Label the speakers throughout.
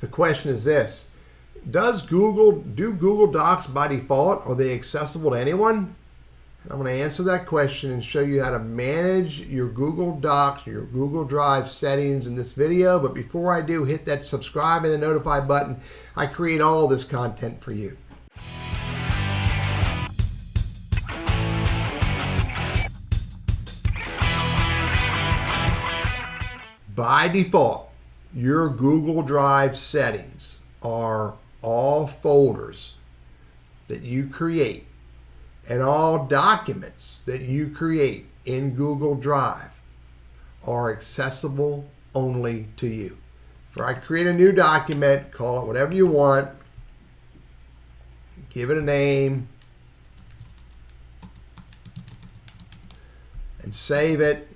Speaker 1: The question is this: do Google Docs by default, are they accessible to anyone? And I'm going to answer that question and show you how to manage your Google Docs, your Google Drive settings in this video. But before I do, hit that subscribe and the notify button. I create all this content for you. By default, your Google Drive settings are all folders that you create and all documents that you create in Google Drive are accessible only to you. If I create a new document, call it whatever you want, give it a name, and save it,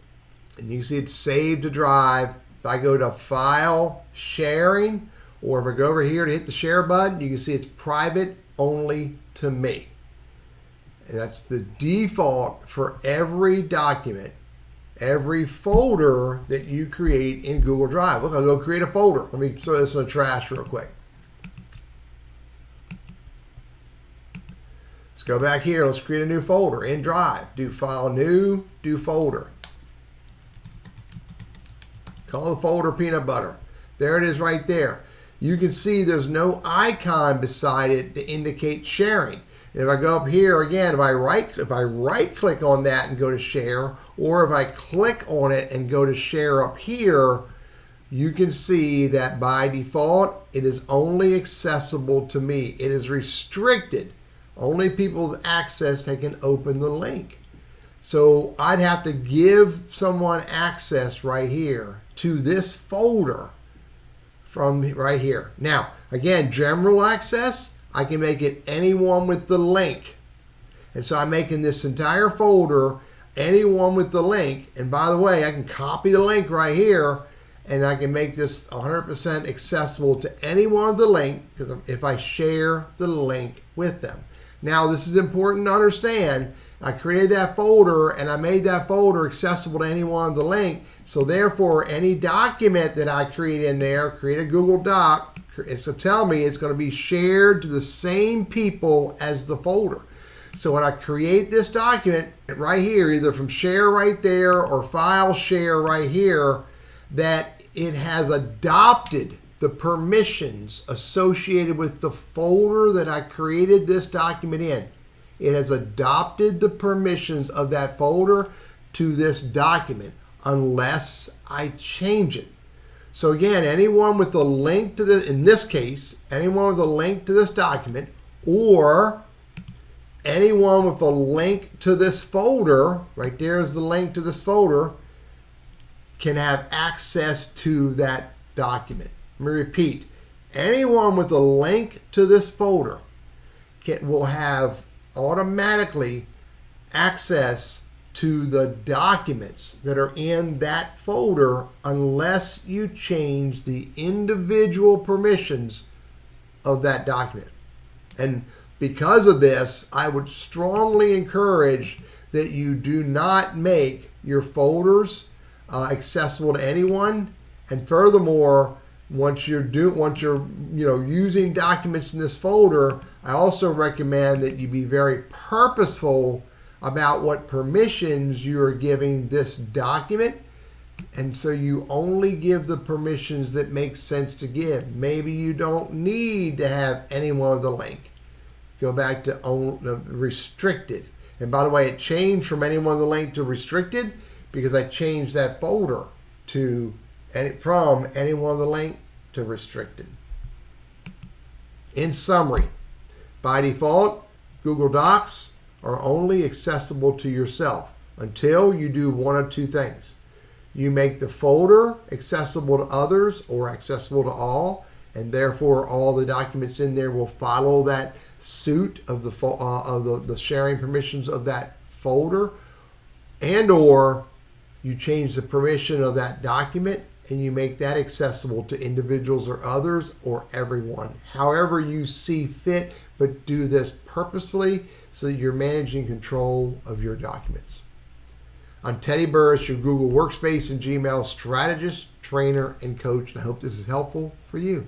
Speaker 1: and you can see it's saved to Drive. If I go to File, Sharing, or if I go over here to hit the Share button, you can see it's private only to me. And that's the default for every document, every folder that you create in Google Drive. Look, I'll go create a folder. Let me throw this in the trash real quick. Let's go back here. Let's create a new folder in Drive. Do File, New, do Folder. Call the folder Peanut Butter. There it is right there. You can see there's no icon beside it to indicate sharing. And if I go up here again, if I right click on that and go to share, or if I click on it and go to share up here, you can see that by default it is only accessible to me. It is restricted. Only people with access that can open the link. So I'd have to give someone access right here to this folder from right here. Now, again, general access, I can make it anyone with the link. And so I'm making this entire folder anyone with the link. And by the way, I can copy the link right here and I can make this 100% accessible to anyone with the link, because if I share the link with them. Now, this is important to understand. I created that folder and I made that folder accessible to anyone with the link. So therefore, any document that I create in there, create a Google Doc, it's to tell me it's going to be shared to the same people as the folder. So when I create this document right here, either from share right there or file share right here, that it has adopted the permissions associated with the folder that I created this document in. It has adopted the permissions of that folder to this document unless I change it. So again, anyone with the link to this, in this case, anyone with a link to this document, or anyone with a link to this folder, right there is the link to this folder, can have access to that document. Let me repeat, anyone with a link to this folder will have automatically access to the documents that are in that folder unless you change the individual permissions of that document. And because of this, I would strongly encourage that you do not make your folders accessible to anyone. And furthermore, once you're using documents in this folder, I also recommend that you be very purposeful about what permissions you are giving this document. And so you only give the permissions that make sense to give. Maybe you don't need to have anyone with a link. Go back to restricted. And by the way, it changed from anyone with a link to restricted because I changed that folder to from anyone with a link to restricted. In summary, by default, Google Docs are only accessible to yourself until you do one of two things. You make the folder accessible to others or accessible to all, and therefore all the documents in there will follow that suit of the sharing permissions of that folder, and or you change the permission of that document and you make that accessible to individuals or others or everyone, however you see fit, but do this purposefully so that you're managing control of your documents. I'm Teddy Burris, your Google Workspace and Gmail strategist, trainer, and coach, and I hope this is helpful for you.